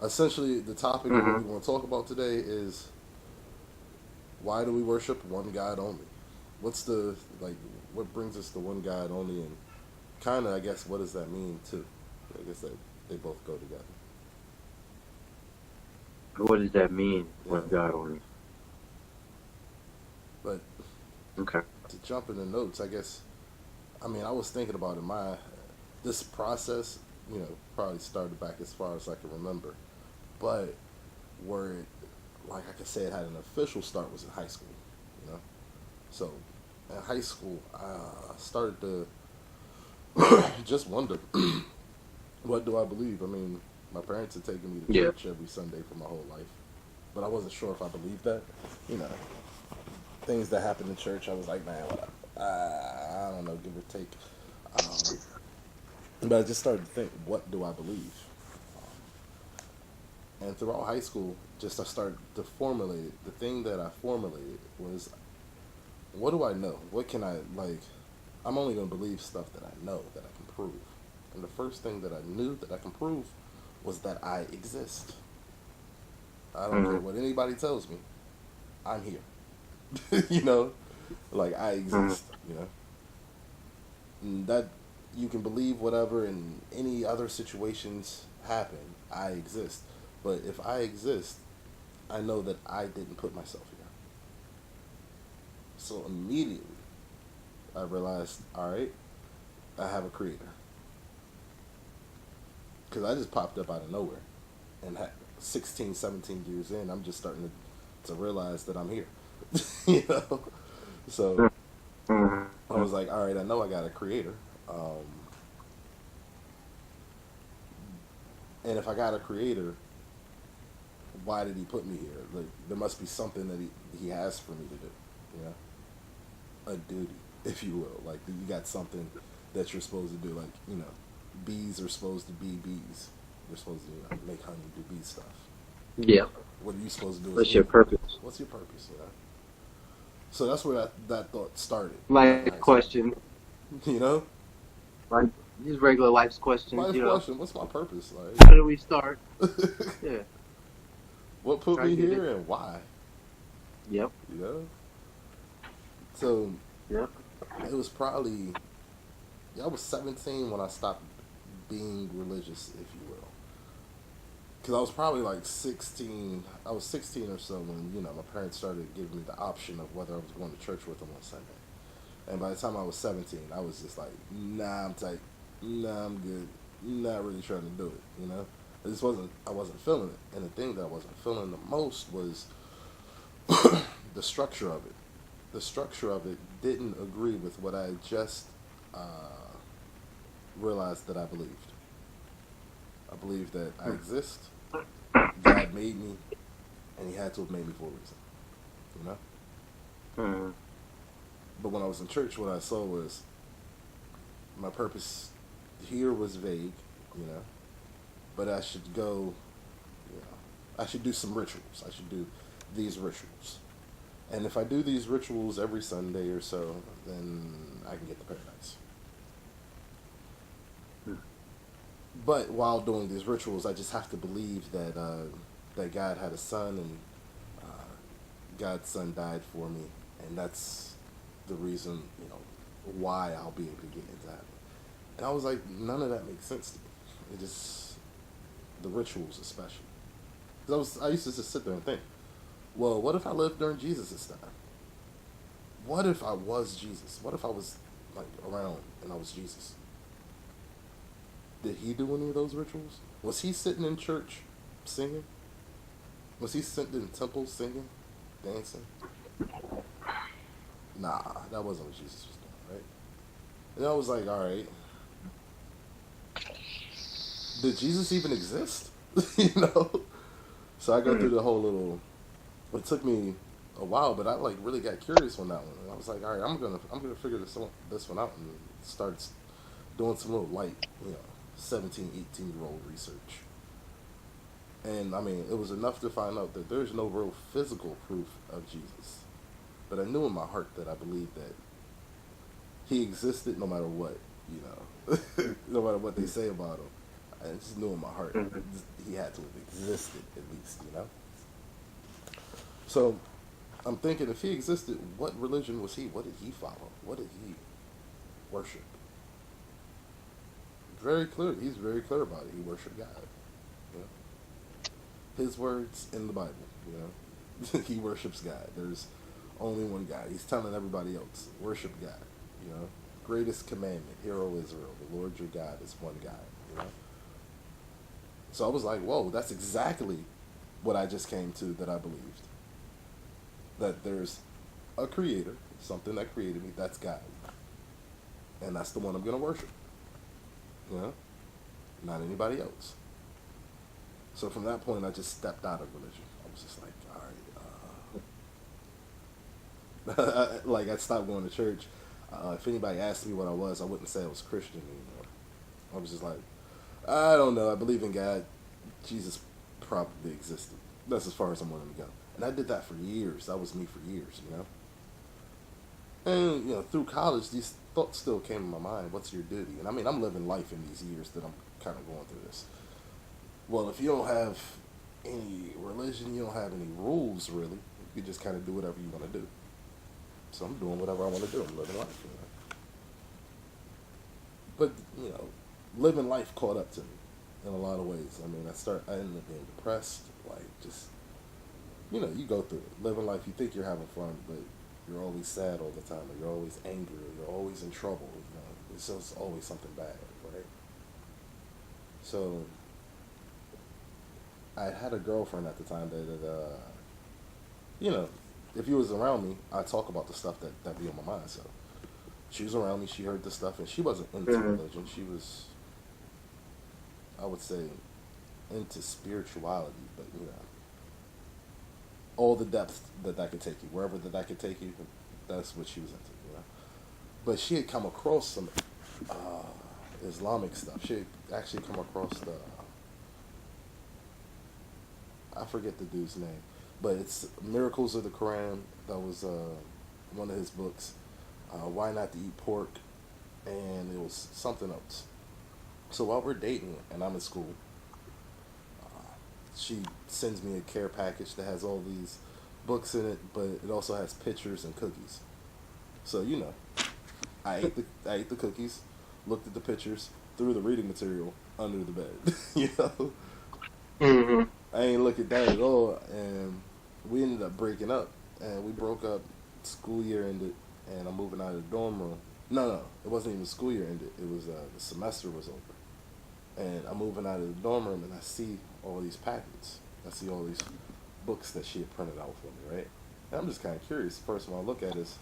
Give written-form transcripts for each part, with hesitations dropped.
Essentially, the topic of what we want to talk about today is why do we worship one God only? What's the like? What brings us to one God only, and kind of, I guess, what does that mean too? I guess that they both go together. What does that mean? Yeah, One God only. but Okay. to jump in the notes, I guess. I mean, I was thinking about it. My this process, probably started back as far as I can remember, but where it, like I could say, it had an official start was in high school. You know, so in high school, I started to just wonder, what do I believe? I mean, my parents had taken me to Yeah. church every Sunday for my whole life, but I wasn't sure if I believed that. You know, things that happened in church, I was like, man, what? I don't know, give or take. Um, but I just started to think, what do I believe? And throughout high school, just I started to formulate it. The thing that I formulated was, what do I know? What can I like? I'm only going to believe stuff that I know that I can prove. And the first thing that I knew that I can prove was that I exist. I don't care Mm-hmm. what anybody tells me. I'm here. you know, like I Mm-hmm. exist. And that you can believe whatever and any other situations happen. I exist. But if I exist, I know that I didn't put myself here. So immediately I realized, all right, I have a creator. Because I just popped up out of nowhere. And 16, 17 years in, I'm just starting to realize that I'm here. you know? So I Mm-hmm. was like, all right, I know I got a creator. Um, and if I got a creator, why did he put me here? Like, there must be something that he has for me to do. You know? A duty, if you will. Like, you got something that you're supposed to do. Like, bees are supposed to be bees. They're supposed to make honey, do bee stuff. Yeah. What are you supposed to do as a What's your human? purpose? What's your purpose? So that's where that thought started back in Life high school. question. you know, Like just regular life's questions, life question: what's my purpose? How Like, do we start? Yeah. what put Try to me get it. here and why? Yep. You know. So Yep. it was probably, yeah, I was 17 when I stopped being religious, if you will. Because I was probably like 16. I was 16 or so when my parents started giving me the option of whether I was going to church with them on Sunday. And by the time I was 17, I was just like, nah, I'm tight. Nah, I'm good. Not really trying to do it. I wasn't feeling it. And the thing that I wasn't feeling the most was the structure of it. The structure of it didn't agree with what I just uh, realized that I believed. I believe that I exist. God made me, and He had to have made me for a reason. You know. Mm-hmm. But when I was in church, what I saw was my purpose here was vague. You know, but I should go. You know, I should do some rituals. I should do these rituals. And if I do these rituals every Sunday or so, then I can get to paradise. But while doing these rituals, I just have to believe that God had a son, and uh, God's son died for me, and that's the reason why I'll be able to get into heaven. And I was like, none of that makes sense to me. It just the rituals, especially. Because I used to just sit there and think, well, what if I lived during Jesus' time? What if I was Jesus? What if I was like around and I was Jesus? Did he do any of those rituals? Was he sitting in church singing? Was he sitting in temples singing, dancing? Nah, that wasn't what Jesus was doing, right? And I was like, all right, did Jesus even exist? you know? So I go through the whole little. It took me a while, but I like really got curious on that one, and I was like, all right, I'm gonna figure this one out and start doing some little light, 17, 18-year-old research. And I mean, it was enough to find out that there's no real physical proof of Jesus. But I knew in my heart that I believed that he existed no matter what, no matter what they say about him. I just knew in my heart Mm-hmm. he had to have existed at least, you know. So I'm thinking, if he existed, what religion was he? What did he follow? What did he worship? Very clear. He's very clear about it. He worshiped God. You know? His words in the Bible. You know, he worships God. There's only one God. He's telling everybody else, worship God. You know, greatest commandment, hear, O Israel, the Lord your God is one God. You know, so I was like, whoa, that's exactly what I just came to that I believed. That there's a creator, something that created me, that's God. And that's the one I'm going to worship. You know? Not anybody else. So from that point, I just stepped out of religion. I was just like, all right. Like, I stopped going to church. If anybody asked me what I was, I wouldn't say I was Christian anymore. I was just like, I don't know. I believe in God. Jesus probably existed. That's as far as I'm willing to go. And I did that for years. That was me for years, you know? And, you know, through college, these thoughts still came in my mind. What's your duty? And I mean, I'm living life in these years that I'm kind of going through this. Well, if you don't have any religion, you don't have any rules, really. You just kind of do whatever you want to do. So I'm doing whatever I want to do. I'm living life, you know? But, you know, living life caught up to me in a lot of ways. I mean, I ended up being depressed. Like, just, you know, you go through it. Living life, you think you're having fun, but you're always sad all the time, or you're always angry, or you're always in trouble. You know, it's just always something bad, right? So I had a girlfriend at the time that you know, if you was around me, I'd talk about the stuff that be on my mind. So she was around me, she heard the stuff, and she wasn't into Mm-hmm. religion. She was, I would say, into spirituality, but you know, all the depth that could take you, wherever that could take you, that's what she was into, you know. But she had come across some Islamic stuff. She had actually come across I forget the dude's name, but it's Miracles of the Quran. That was one of his books. Why Not to Eat Pork, and it was something else. So while we're dating and I'm in school, she sends me a care package that has all these books in it, but it also has pictures and cookies. So you know, I ate the cookies, looked at the pictures, threw the reading material under the bed. You know, Mm-hmm. I ain't look at that at all, and we ended up breaking up, and we broke up. School year ended, and I'm moving out of the dorm room. No, it wasn't even school year ended. It was the semester was over, and I'm moving out of the dorm room, and I see all these packets. I see all these books that she had printed out for me, right? And I'm just kind of curious. First one I look at is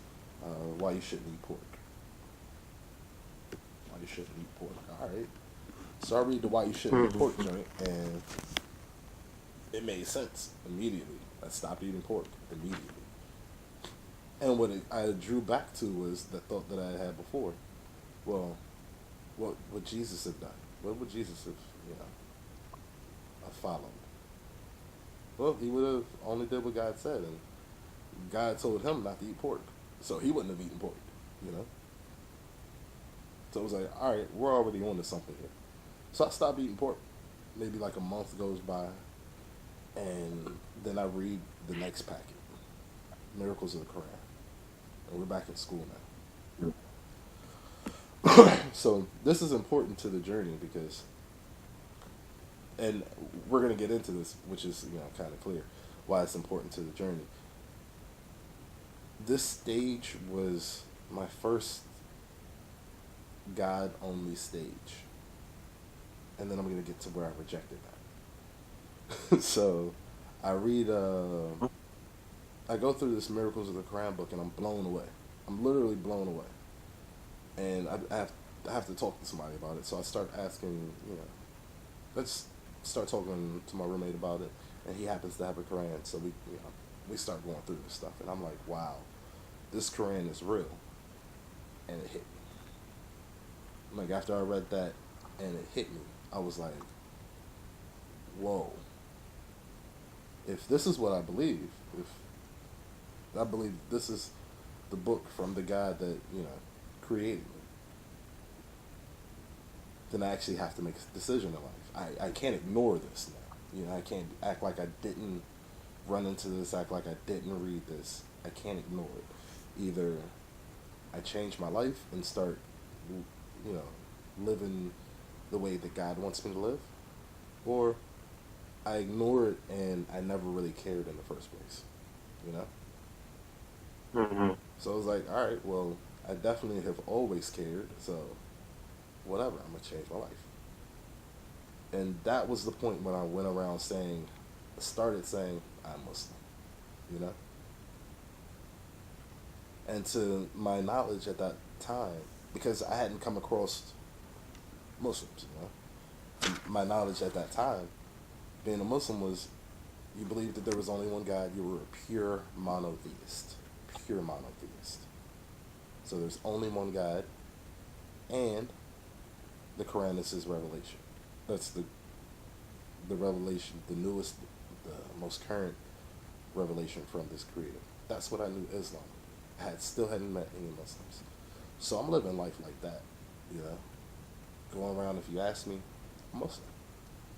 why you shouldn't eat pork. Why you shouldn't eat pork? All right. So I read the why you shouldn't eat pork Mm-hmm. joint, and it made sense immediately. I stopped eating pork immediately. And I drew back to was the thought that I had before. Well, what would Jesus have done? What would Jesus have, you know, followed? Well, he would have only did what God said, and God told him not to eat pork, so he wouldn't have eaten pork, you know. So it was like, all right, we're already on to something here. So I stopped eating pork. Maybe like a month goes by, and then I read the next packet, Miracles of the Quran, and we're back in school now. So this is important to the journey because, and we're gonna get into this, which is kind of clear why it's important to the journey. This stage was my first God only stage, and then I'm gonna get to where I rejected that. So I read, I go through this Miracles of the Quran book, and I'm blown away. I'm literally blown away, and I have to talk to somebody about it. So I start asking, let's start talking to my roommate about it, and he happens to have a Quran, so we start going through this stuff, and I'm like, wow, this Quran is real, and it hit me. Like after I read that, and it hit me, I was like, whoa. If this is what I believe, if I believe this is the book from the God that created me, then I actually have to make a decision in life. I can't ignore this now. You know, I can't act like I didn't run into this, act like I didn't read this. I can't ignore it. Either I change my life and start, you know, living the way that God wants me to live, or I ignore it and I never really cared in the first place, you know? Mhm. So I was like, all right, well, I definitely have always cared, so whatever, I'm going to change my life. And that was the point when I went around saying, started saying, I'm Muslim, you know? And to my knowledge at that time, because I hadn't come across Muslims, you know? To my knowledge at that time, being a Muslim was you believed that there was only one God, you were a pure monotheist. Pure monotheist. So there's only one God, and the Quran is his revelation. That's the revelation, the newest, the most current revelation from this creator. That's what I knew Islam. Still hadn't met any Muslims. So I'm living life like that, you know. Going around, if you ask me, I'm Muslim.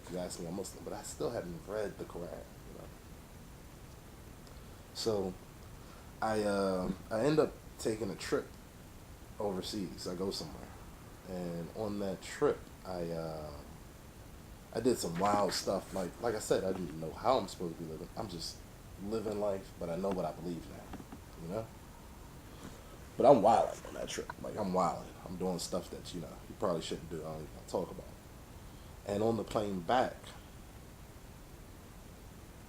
If you ask me, I'm Muslim. But I still hadn't read the Quran, you know. So I end up taking a trip overseas. I go somewhere, and on that trip, I did some wild stuff. Like I said, I didn't know how I'm supposed to be living. I'm just living life, but I know what I believe now, you know. But I'm wilding on that trip. Like I'm wilding. I'm doing stuff that you probably shouldn't do. I don't even talk about. And on the plane back,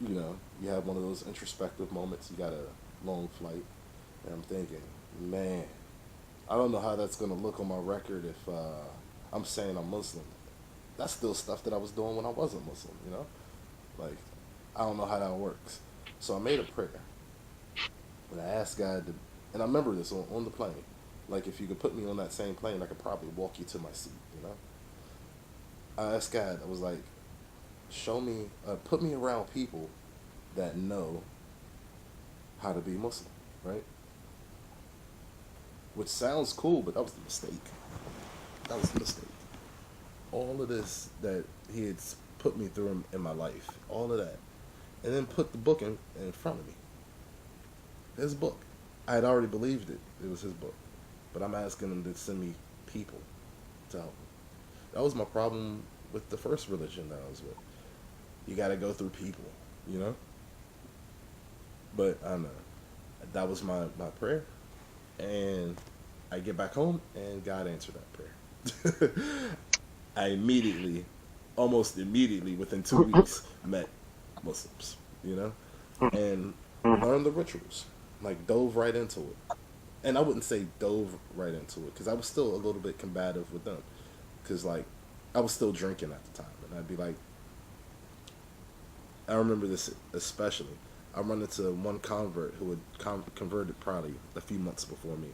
you have one of those introspective moments. You got a long flight, and I'm thinking, man, I don't know how that's gonna look on my record if I'm saying I'm Muslim. That's still stuff that I was doing when I wasn't Muslim, you know? Like, I don't know how that works. So I made a prayer. And I asked God to, and I remember this on the plane. Like, if you could put me on that same plane, I could probably walk you to my seat, you know? I asked God, I was like, show me, put me around people that know how to be Muslim, right? Which sounds cool, but that was the mistake. That was the mistake. All of this that he had put me through in my life, all of that, and then put the book in front of me. His book. I had already believed it. It was his book. But I'm asking him to send me people to help me. That was my problem with the first religion that I was with. You got to go through people, you know? But I know. That was my prayer. And I get back home, and God answered that prayer. I immediately, almost immediately, within 2 weeks, met Muslims, you know? And learned the rituals. Like, dove right into it. And I wouldn't say dove right into it, because I was still a little bit combative with them. Because, like, I was still drinking at the time. And I'd be like, I remember this especially. I run into one convert who had converted probably a few months before me.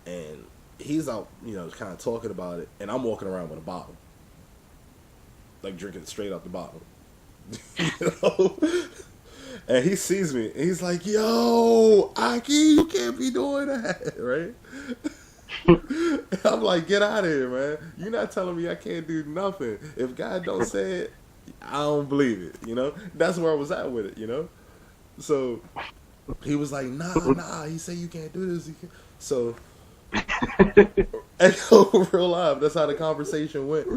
And he's out, kind of talking about it. And I'm walking around with a bottle. Like, drinking it straight out the bottle. You know? And he sees me, and he's like, yo, Aki, you can't be doing that, right? I'm like, get out of here, man. You're not telling me I can't do nothing. If God don't say it, I don't believe it, you know? That's where I was at with it, you know? So he was like, nah, he said you can't do this. So, and real live, that's how the conversation went.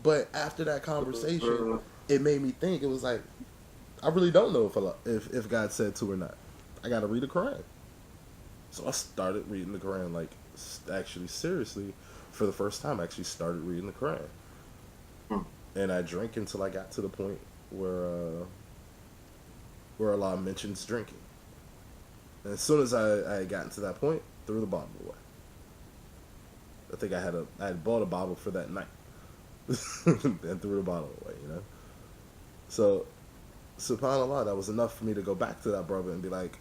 But after that conversation, it made me think, it was like, I really don't know if God said to or not. I got to read the Quran. So I started reading the Quran, like, actually seriously, for the first time. I actually started reading the Quran. And I drank until I got to the point where Allah mentions drinking. And as soon as I had gotten to that point, threw the bottle away. I think I had bought a bottle for that night. And threw the bottle away, you know? So, subhanAllah, that was enough for me to go back to that brother and be like,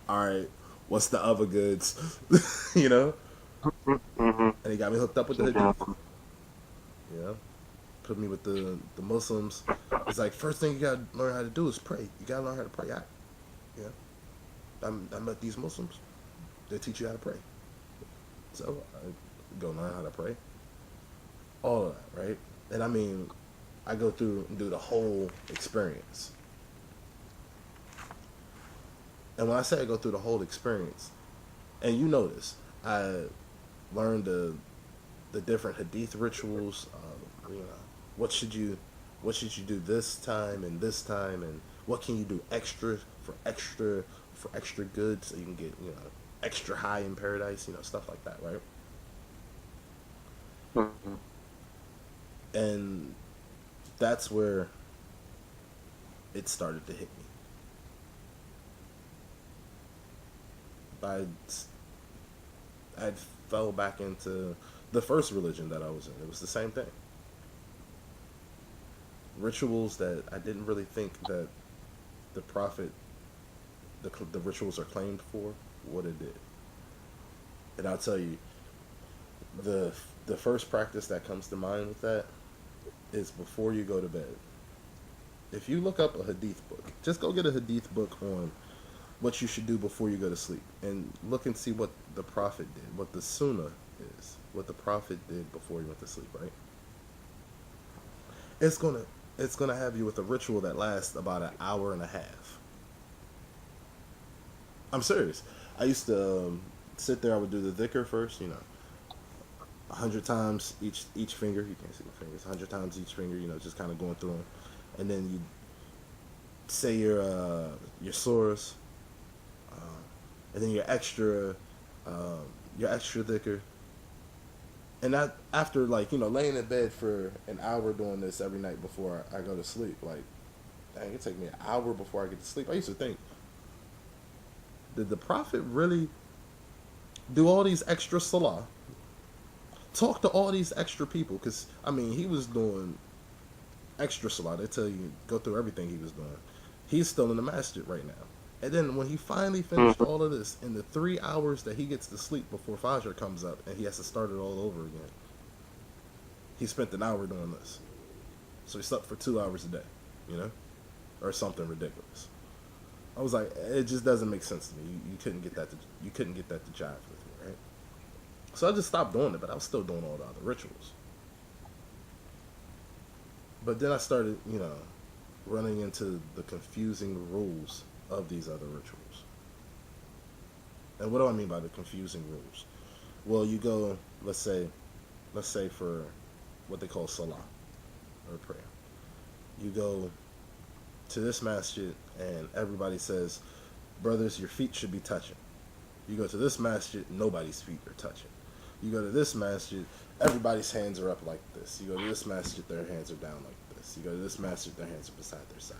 alright, what's the other goods? You know? And he got me hooked up with the hadith. You know? Put me with the Muslims. It's like, first thing you gotta learn how to do is pray. You gotta learn how to pray. I met these Muslims. They teach you how to pray. So I go learn how to pray. All of that, right? And I mean, I go through and do the whole experience. And when I say I go through the whole experience, and you notice, I learned the different hadith rituals. You know, what should you what should you do this time, and what can you do for extra good so you can get extra high in paradise. Stuff like that, right? Mm-hmm. And that's where it started to hit me. I I fell back into the first religion that I was in. It was the same thing. Rituals that I didn't really think that the prophet, the rituals are claimed for, what it did. And I'll tell you, the the first practice that comes to mind with that is before you go to bed. If you look up a hadith book, just go get a hadith book on what you should do before you go to sleep, and look and see what the prophet did, what the sunnah is, what the prophet did before he went to sleep. Right? It's gonna it's gonna have you with a ritual that lasts about an hour and a half. I'm serious. I used to sit there. I would do the dhikr first. 100 times each finger. You can't see my fingers. 100 times each finger. Just kind of going through them, and then you say your surahs, and then your extra dhikr. And that after laying in bed for an hour doing this every night before I go to sleep, like, dang, it take me an hour before I get to sleep. I used to think, did the prophet really do all these extra salah, talk to all these extra people? Because I mean, he was doing extra salah. They tell you go through everything he was doing. He's still in the masjid right now. And then when he finally finished Mm-hmm. all of this, in the 3 hours that he gets to sleep before Fajr comes up and he has to start it all over again, he spent an hour doing this. So he slept for 2 hours a day, you know, or something ridiculous. I was like, it just doesn't make sense to me. You couldn't get that to jive with me, right? So I just stopped doing it, but I was still doing all the other rituals. But then I started, running into the confusing rules of these other rituals. And what do I mean by the confusing rules? Well, you go, let's say for what they call salah or prayer. You go to this masjid and everybody says, brothers, your feet should be touching. You go to this masjid, nobody's feet are touching. You go to this masjid, everybody's hands are up like this. You go to this masjid, their hands are down like this. You go to this masjid, their hands are beside their side.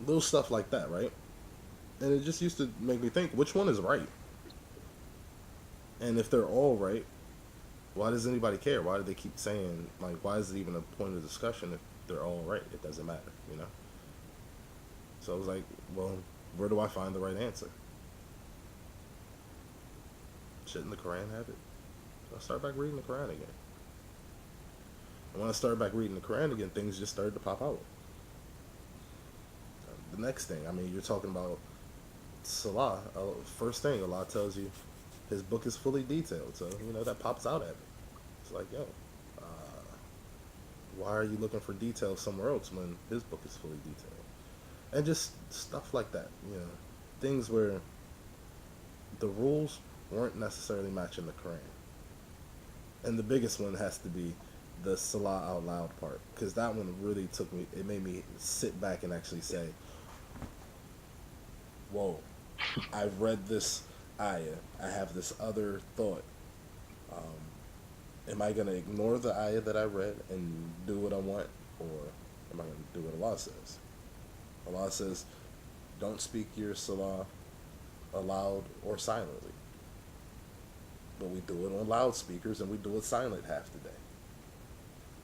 Little stuff like that, right? And it just used to make me think, which one is right? And if they're all right, why does anybody care? Why do they keep saying, like, why is it even a point of discussion if they're all right? It doesn't matter, you know? So I was like, well, where do I find the right answer? Shouldn't the Quran have it? So I started back reading the Quran again. And when I started back reading the Quran again, things just started to pop out. The next thing, I mean, you're talking about Salah. First thing, Allah tells you his book is fully detailed. So, that pops out at me. It's like, yo, why are you looking for details somewhere else when his book is fully detailed? And just stuff like that, things where the rules weren't necessarily matching the Quran. And the biggest one has to be the Salah out loud part, because that one really it made me sit back and actually say, whoa, I've read this ayah, I have this other thought. Am I going to ignore the ayah that I read and do what I want, or am I going to do what Allah says? Allah says, don't speak your salah aloud or silently. But we do it on loudspeakers and we do it silent half the day.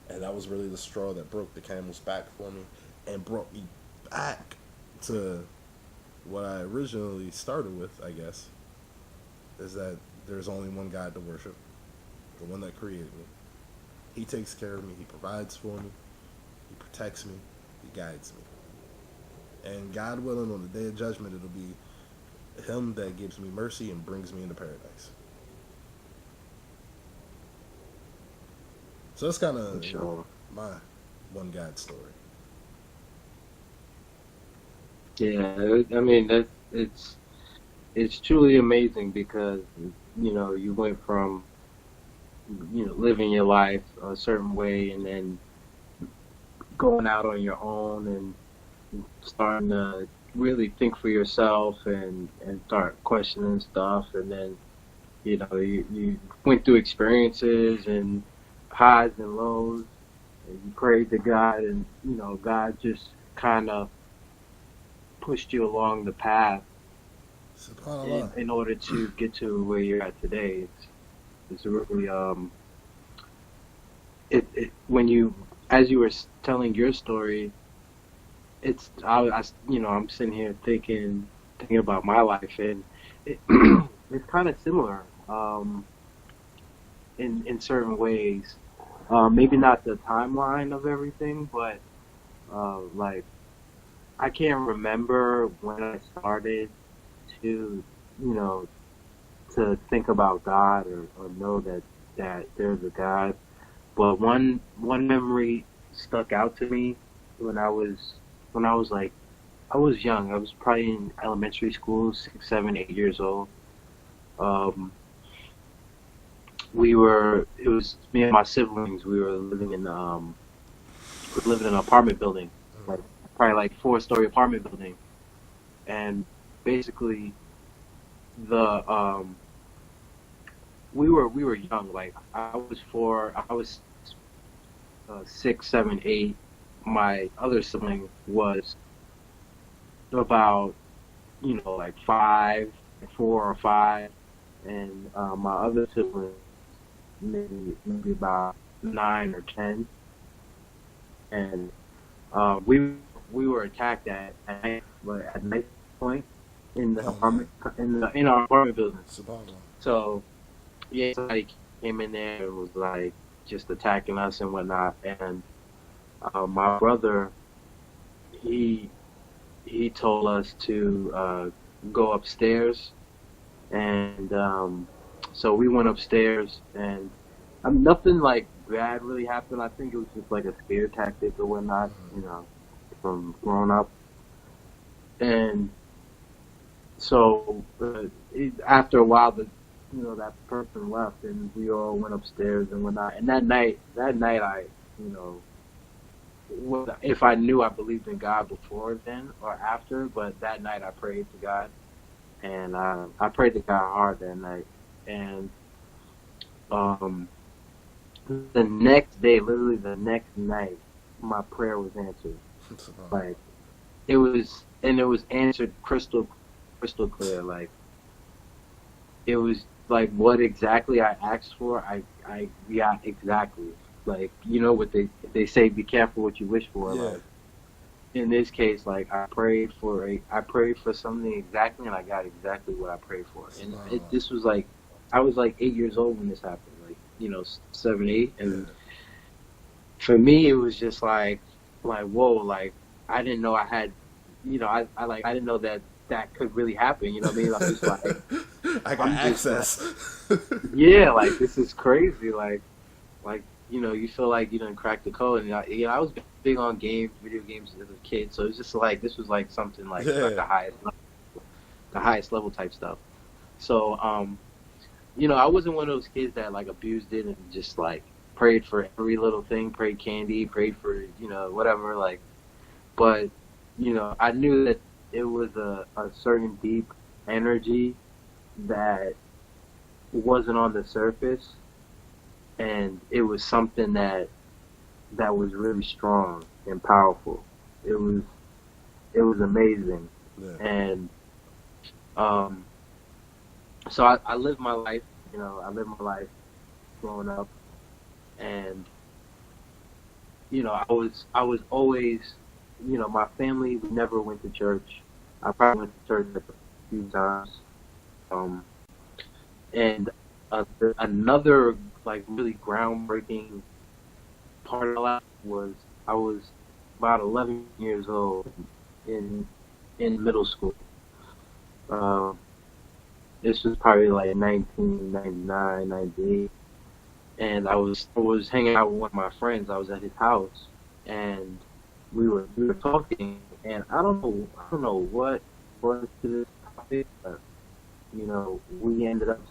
And that was really the straw that broke the camel's back for me and brought me back to what I originally started with, I guess, is that there's only one God to worship, the one that created me. He takes care of me, he provides for me, he protects me, he guides me. And God willing, on the day of judgment, it'll be him that gives me mercy and brings me into paradise. So that's kind for of sure. my one God story. Yeah, I mean that it's truly amazing because you went from living your life a certain way and then going out on your own and starting to really think for yourself and start questioning stuff, and then you went through experiences and highs and lows, and you prayed to God, and God just kind of pushed you along the path Subhanallah. in order to get to where you're at today. It's really when you as you were telling your story, I'm sitting here thinking about my life, and it, it's kind of similar in certain ways. Maybe not the timeline of everything, but like I can't remember when I started to you know to think about God, or know that there's a God. But one memory stuck out to me when I was like I was young. I was probably in elementary school, 6, 7, 8 years old. Um, it was me and my siblings. We lived in an apartment building, like probably like 4-story apartment building, and basically the we were young. Like I was 4, I was 6, 7, 8. My other sibling was about like 5, 4 or 5, and my other sibling maybe about 9 or 10, and we were attacked at night, but at night point in the Oh man. apartment in our apartment building. Subhanallah. So yeah, somebody came in there and was like just attacking us and whatnot, and my brother he he told us to go upstairs, and so we went upstairs, and nothing like bad really happened. I think it was just like a scare tactic or whatnot, from growing up. And so after a while, that person left, and we all went upstairs and whatnot. And that night, you know, if I knew I believed in God before then or after, but that night I prayed to God, and I prayed to God hard that night. And um, the next day, literally the next night, my prayer was answered. Subhanallah. Like it was answered crystal clear. Like it was like what exactly I asked for, I got exactly. Like what they say, be careful what you wish for. Yeah. Like in this case, like I prayed for something exactly, and I got exactly what I prayed for. And Subhanallah. this was like I was like 8 years old when this happened. Like 7, 8, Yeah. and for me it was just like whoa, like I didn't know I had, I didn't know that could really happen. You know what I mean? I'm just like I got I'm just like access. yeah, like this is crazy. Like you feel like you done cracked the code. And I was big on video games as a kid, so it's just like this was like something like Yeah. the highest level type stuff. So I wasn't one of those kids that like abused it and just like prayed for every little thing, prayed candy, prayed for whatever. Like, but I knew that it was a certain deep energy that wasn't on the surface, and it was something that was really strong and powerful. It was amazing. Yeah. And um, so I lived my life. I lived my life growing up, and I was always, my family never went to church. I probably went to church like a few times. Um, and another like really groundbreaking part of my life was I was about 11 years old in middle school. Um, this was probably like 1999, 98, and I was hanging out with one of my friends. I was at his house, and we were talking, and I don't know what brought us to this topic, but we ended up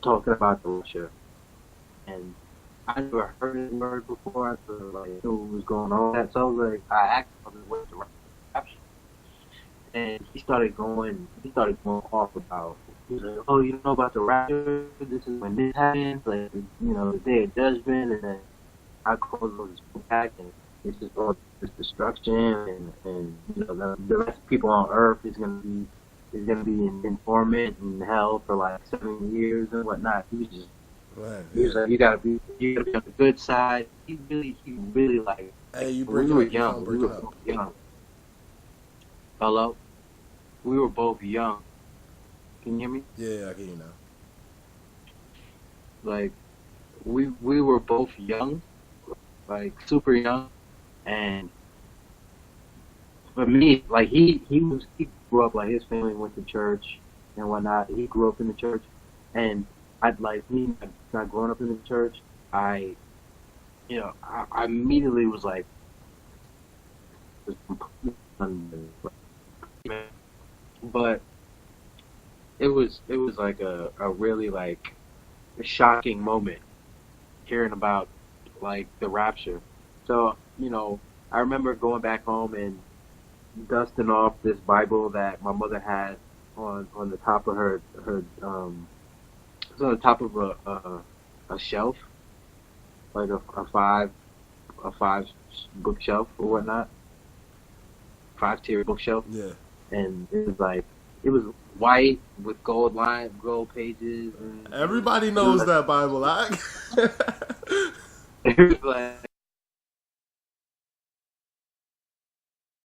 talking about the rapture, and I never heard the word before. I thought like knew what was going on. That so I was like, I asked him what the rapture, and he started going off about. He was like, oh, you know about the rapture? This is when this happens, like the day of judgment, and then I close this back, and it's just all this destruction, and the rest of people on earth is gonna be in torment and hell for like 7 years and whatnot. Man, He was like, you gotta be on the good side. He really like. Hey, you When we breaking were up? Your phone young, we breaking were up. both young. Hello, we were both young. Can you hear me? Yeah, I can hear you now. Like we were both young, like super young, and for me, like he grew up like his family went to church and whatnot. He grew up in the church, and I'd like me not growing up in the church. I immediately was like, but it was like a really like a shocking moment hearing about like the rapture. So I remember going back home and dusting off this Bible that my mother had on the top of her it was on the top of a shelf, like a five bookshelf or whatnot, 5-tier bookshelf, Yeah. and it was white with gold pages, and Everybody it was knows that Bible. it was like